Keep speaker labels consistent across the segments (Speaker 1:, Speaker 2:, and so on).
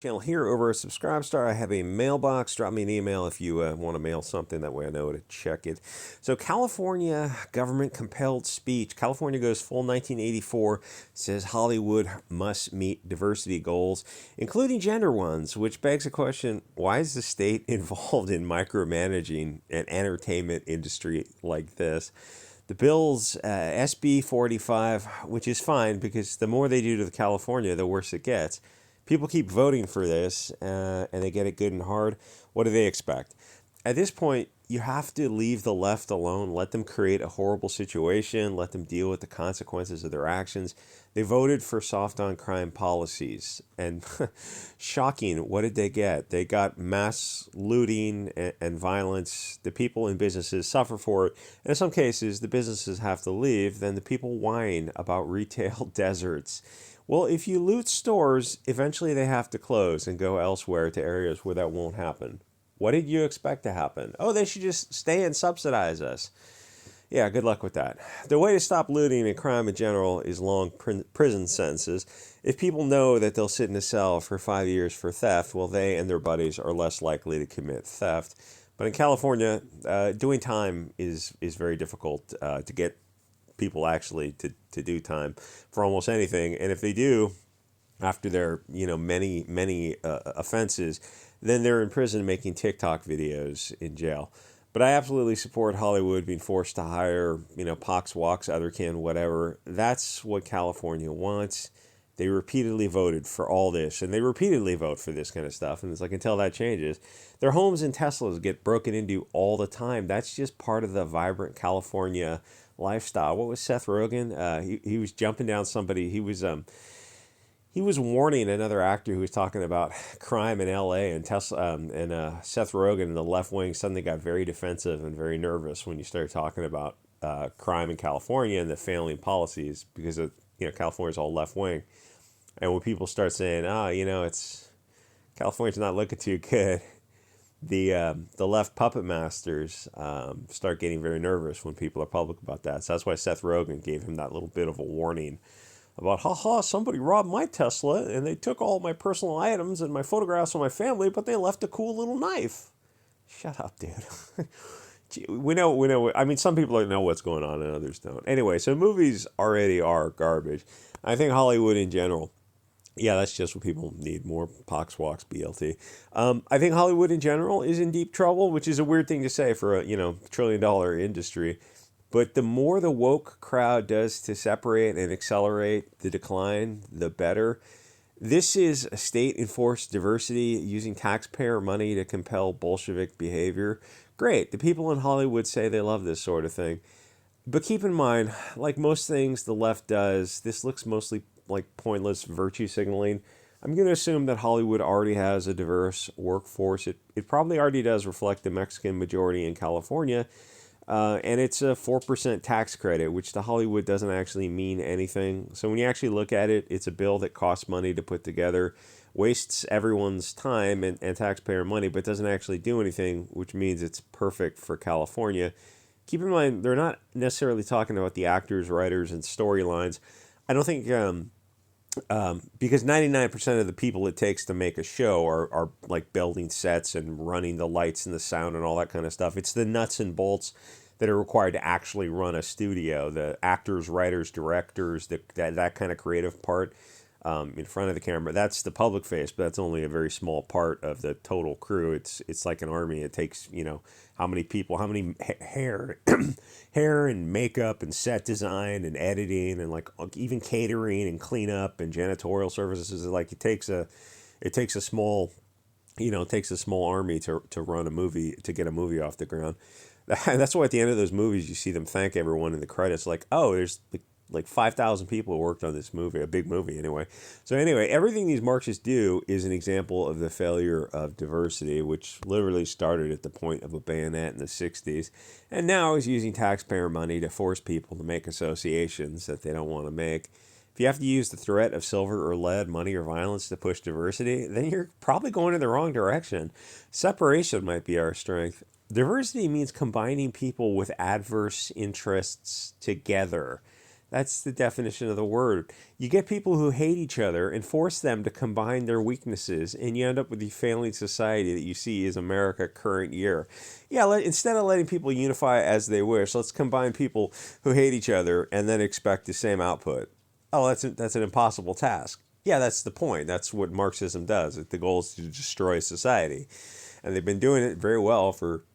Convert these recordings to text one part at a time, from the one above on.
Speaker 1: Channel here over at Subscribestar. I have a mailbox. Drop me an email if you want to mail something. That way I know to check it. So California government compelled speech. California goes full 1984. Says Hollywood must meet diversity goals, including gender ones, which begs the question, why is the state involved in micromanaging an entertainment industry like this? The bill's SB 45, which is fine because the more they do to the California, the worse it gets. People keep voting for this, and they get it good and hard. What do they expect? At this point, you have to leave the left alone. Let them create a horrible situation. Let them deal with the consequences of their actions. They voted for soft on crime policies. And shocking, what did they get? They got mass looting and violence. The people in businesses suffer for it. And in some cases, the businesses have to leave. Then the people whine about retail deserts. Well, if you loot stores, eventually they have to close and go elsewhere to areas where that won't happen. What did you expect to happen? Oh, they should just stay and subsidize us. Yeah, good luck with that. The way to stop looting and crime in general is long prison sentences. If people know that they'll sit in a cell for 5 years for theft, well, they and their buddies are less likely to commit theft. But in California, doing time is very difficult to get people actually to do time for almost anything. And if they do, after their many offenses, then they're in prison making TikTok videos in jail. But I absolutely support Hollywood being forced to hire Pox Walks, Otherkin, whatever. That's what California wants. They repeatedly voted for all this, and they repeatedly vote for this kind of stuff. And it's like, until that changes, their homes and Teslas get broken into all the time. That's just part of the vibrant California lifestyle. What was Seth Rogen? He was jumping down somebody. He was warning another actor who was talking about crime in L.A. and Tesla, Seth Rogen and the left wing suddenly got very defensive and very nervous when you started talking about crime in California and the failing policies, because California's all left wing. And when people start saying, it's California's not looking too good, the left puppet masters start getting very nervous when people are public about that. So that's why Seth Rogen gave him that little bit of a warning about, somebody robbed my Tesla and they took all my personal items and my photographs of my family, but they left a cool little knife. Shut up, dude. we know. I mean, some people know what's going on and others don't. Anyway, so movies already are garbage. I think Hollywood in general, yeah, that's just what people need, more Pox Walks, BLT. I think Hollywood in general is in deep trouble, which is a weird thing to say for a $1 trillion industry. But the more the woke crowd does to separate and accelerate the decline, the better. This is a state-enforced diversity using taxpayer money to compel Bolshevik behavior. Great. The people in Hollywood say they love this sort of thing. But keep in mind, like most things the left does, this looks mostly like pointless virtue signaling. I'm going to assume that Hollywood already has a diverse workforce. It probably already does reflect the Mexican majority in California. And it's a 4% tax credit, which to Hollywood doesn't actually mean anything. So when you actually look at it, it's a bill that costs money to put together, wastes everyone's time and taxpayer money, but doesn't actually do anything, which means it's perfect for California. Keep in mind, they're not necessarily talking about the actors, writers, and storylines. I don't think, because 99% of the people it takes to make a show are like building sets and running the lights and the sound and all that kind of stuff. It's the nuts and bolts that are required to actually run a studio, the actors, writers, directors, that kind of creative part in front of the camera. That's the public face, but that's only a very small part of the total crew. It's like an army. It takes, how many people, how many hair, hair and makeup and set design and editing and like even catering and cleanup and janitorial services. Like it takes a small, it takes a small army to run a movie, to get a movie off the ground. That's why at the end of those movies, you see them thank everyone in the credits. Like, oh, there's like 5,000 people who worked on this movie, a big movie anyway. So anyway, everything these Marxists do is an example of the failure of diversity, which literally started at the point of a bayonet in the 60s, and now is using taxpayer money to force people to make associations that they don't want to make. If you have to use the threat of silver or lead, money or violence to push diversity, then you're probably going in the wrong direction. Separation might be our strength. Diversity means combining people with adverse interests together. That's the definition of the word. You get people who hate each other and force them to combine their weaknesses, and you end up with the failing society that you see is America current year. Yeah, instead of letting people unify as they wish, let's combine people who hate each other and then expect the same output. Oh, that's an impossible task. Yeah, that's the point. That's what Marxism does. The goal is to destroy society, and they've been doing it very well for,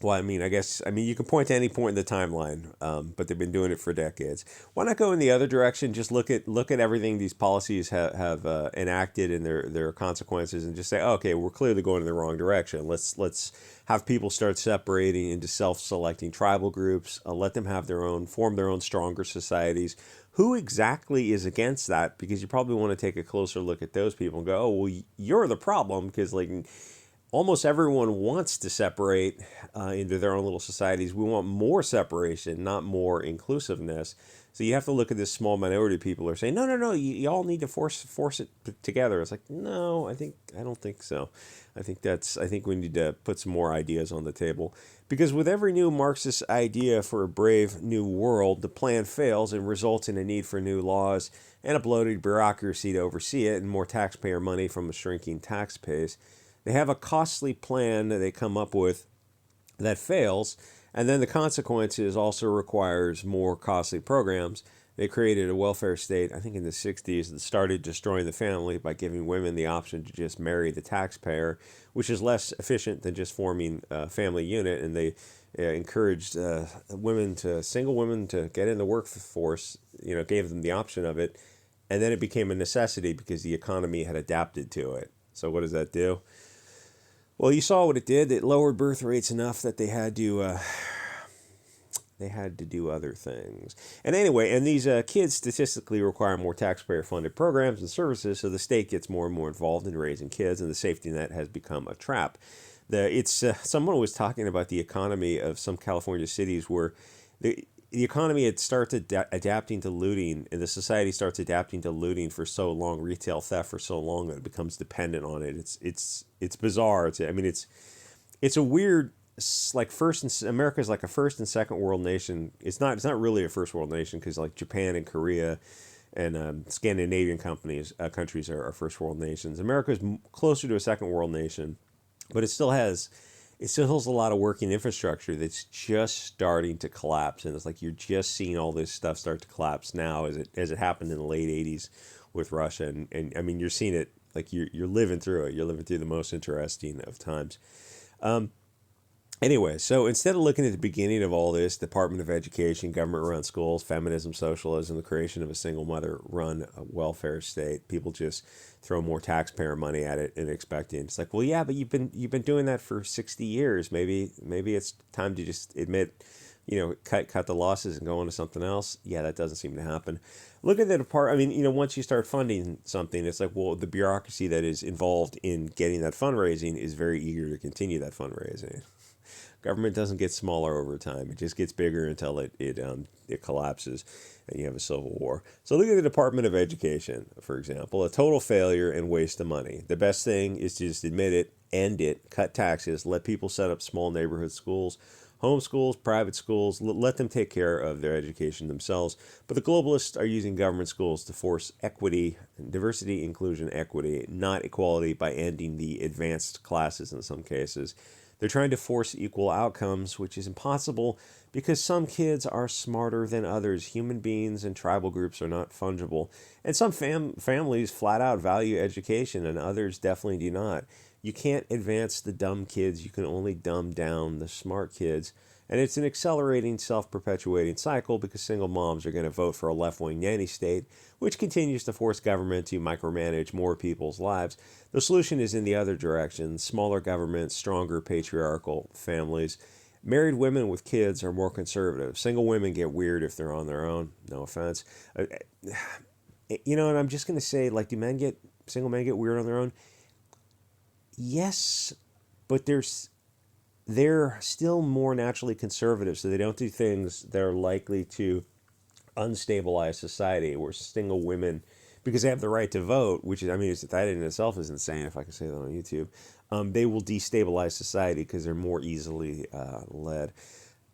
Speaker 1: well, I mean, you can point to any point in the timeline, but they've been doing it for decades. Why not go in the other direction? Just look at everything these policies have enacted and their consequences, and just say, oh, okay, we're clearly going in the wrong direction. Let's have people start separating into self-selecting tribal groups. Let them have form their own stronger societies. Who exactly is against that? Because you probably want to take a closer look at those people and go, oh, well, you're the problem, because like almost everyone wants to separate into their own little societies. We want more separation, not more inclusiveness. So you have to look at this small minority of people who are saying, no, no, no, you all need to force it together. It's like, no, I don't think so. I think we need to put some more ideas on the table. Because with every new Marxist idea for a brave new world, the plan fails and results in a need for new laws and a bloated bureaucracy to oversee it, and more taxpayer money from a shrinking tax base. They have a costly plan that they come up with that fails, and then the consequences also requires more costly programs. They created a welfare state, I think in the 60s, that started destroying the family by giving women the option to just marry the taxpayer, which is less efficient than just forming a family unit. And they encouraged single women to get in the workforce, gave them the option of it. And then it became a necessity because the economy had adapted to it. So what does that do? Well, you saw what it did. It lowered birth rates enough that they had to do other things. And anyway, and these kids statistically require more taxpayer-funded programs and services, so the state gets more and more involved in raising kids, and the safety net has become a trap. Someone was talking about the economy of some California cities where the economy had started adapting to looting, and the society starts adapting to looting for so long, retail theft for so long, that it becomes dependent on it. It's bizarre. It's a weird, like America's like a first and second world nation. It's not really a first world nation, because like Japan and Korea and Scandinavian countries are first world nations. America's closer to a second world nation, but it still has a lot of working infrastructure that's just starting to collapse. And it's like you're just seeing all this stuff start to collapse now, as it happened in the late 80s with Russia. And I mean, you're seeing it, like you're living through it. You're living through the most interesting of times. Anyway, so instead of looking at the beginning of all this, Department of Education, government-run schools, feminism, socialism, the creation of a single mother-run welfare state, people just throw more taxpayer money at it and expecting it's like, well, yeah, but you've been doing that for 60 years. Maybe it's time to just admit, cut the losses and go on to something else. Yeah, that doesn't seem to happen. Look at the department. I mean, once you start funding something, it's like, well, the bureaucracy that is involved in getting that fundraising is very eager to continue that fundraising. Government doesn't get smaller over time. It just gets bigger until it collapses and you have a civil war. So look at the Department of Education, for example, a total failure and waste of money. The best thing is to just admit it, end it, cut taxes, let people set up small neighborhood schools, home schools, private schools, let them take care of their education themselves. But the globalists are using government schools to force equity, diversity, inclusion, equity, not equality, by ending the advanced classes in some cases. They're trying to force equal outcomes, which is impossible because some kids are smarter than others. Human beings and tribal groups are not fungible. And some families flat out value education, and others definitely do not. You can't advance the dumb kids. You can only dumb down the smart kids. And it's an accelerating, self-perpetuating cycle because single moms are going to vote for a left-wing nanny state, which continues to force government to micromanage more people's lives. The solution is in the other direction: smaller government, stronger patriarchal families. Married women with kids are more conservative. Single women get weird if they're on their own. No offense. And I'm just going to say, like, do single men get weird on their own? Yes, but they're still more naturally conservative, so they don't do things that are likely to unstabilize society, where single women, because they have the right to vote, which is, I mean, that in itself is insane, if I can say that on YouTube, they will destabilize society because they're more easily led.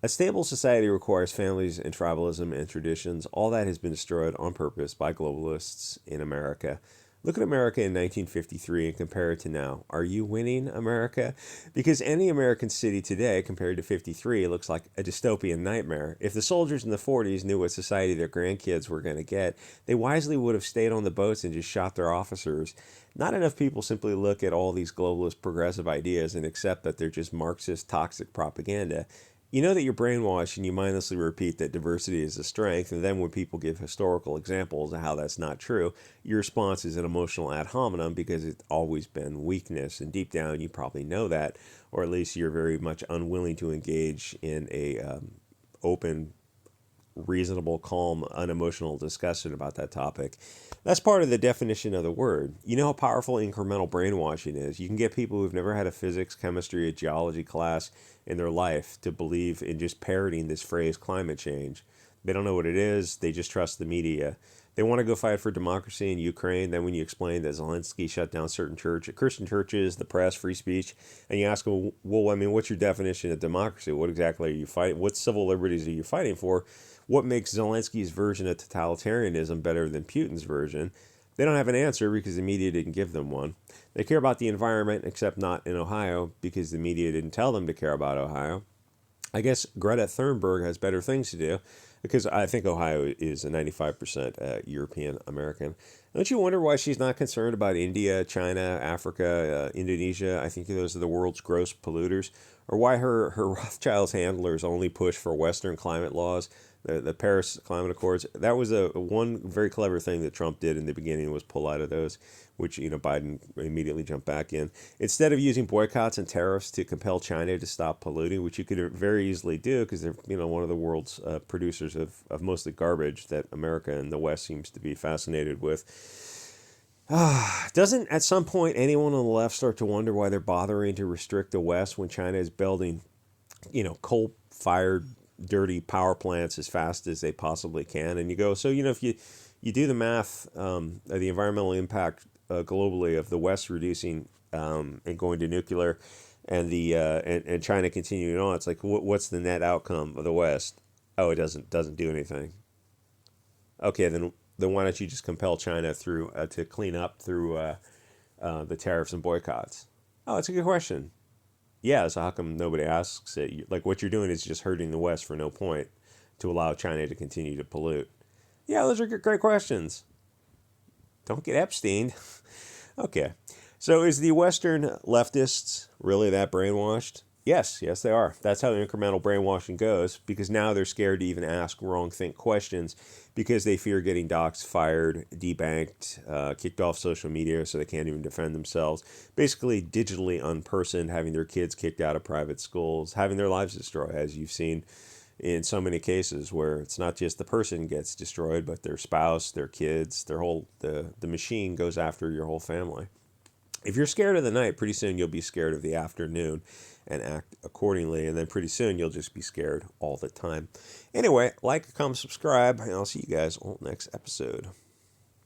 Speaker 1: A stable society requires families and tribalism and traditions. All that has been destroyed on purpose by globalists in America. Look at America in 1953 and compare it to now. Are you winning, America? Because any American city today compared to 53 looks like a dystopian nightmare. If the soldiers in the 40s knew what society their grandkids were going to get, they wisely would have stayed on the boats and just shot their officers. Not enough people simply look at all these globalist progressive ideas and accept that they're just Marxist toxic propaganda. You know that you're brainwashed and you mindlessly repeat that diversity is a strength, and then when people give historical examples of how that's not true, your response is an emotional ad hominem because it's always been weakness, and deep down you probably know that, or at least you're very much unwilling to engage in a open, reasonable, calm, unemotional discussion about that topic. That's part of the definition of the word. You know how powerful incremental brainwashing is. You can get people who've never had a physics, chemistry, or geology class in their life to believe in just parroting this phrase climate change. They don't know what it is. They just trust the media. They want to go fight for democracy in Ukraine. Then when you explain that Zelensky shut down certain Christian churches, the press, free speech, and you ask them, well, I mean, what's your definition of democracy? What exactly are you fighting? What civil liberties are you fighting for? What makes Zelensky's version of totalitarianism better than Putin's version? They don't have an answer because the media didn't give them one. They care about the environment, except not in Ohio, because the media didn't tell them to care about Ohio. I guess Greta Thunberg has better things to do, because I think Ohio is a 95% European American. Don't you wonder why she's not concerned about India, China, Africa, Indonesia? I think those are the world's gross polluters. Or why her Rothschild's handlers only push for Western climate laws, the Paris Climate Accords. That was a one very clever thing that Trump did in the beginning, was pull out of those, which Biden immediately jumped back in. Instead of using boycotts and tariffs to compel China to stop polluting, which you could very easily do because they're one of the world's producers of mostly garbage that America and the West seems to be fascinated with. Doesn't at some point anyone on the left start to wonder why they're bothering to restrict the West when China is building, coal-fired, dirty power plants as fast as they possibly can? And you go, so if you do the math, the environmental impact globally of the West reducing and going to nuclear, and the and China continuing on, it's like what's the net outcome of the West? Oh, it doesn't do anything. Okay, then why don't you just compel China through to clean up through the tariffs and boycotts? Oh, it's a good question. Yeah, so how come nobody asks it? Like what you're doing is just hurting the West for no point to allow China to continue to pollute. Yeah, those are great questions. Don't get Epstein. Okay. So is the Western leftists really that brainwashed? Yes, they are. That's how incremental brainwashing goes, because now they're scared to even ask wrong think questions because they fear getting doxxed, fired, debanked, kicked off social media so they can't even defend themselves. Basically, digitally unpersoned, having their kids kicked out of private schools, having their lives destroyed, as you've seen in so many cases where it's not just the person gets destroyed, but their spouse, their kids, the machine goes after your whole family. If you're scared of the night, pretty soon you'll be scared of the afternoon and act accordingly. And then pretty soon you'll just be scared all the time. Anyway, like, comment, subscribe, and I'll see you guys on the next episode.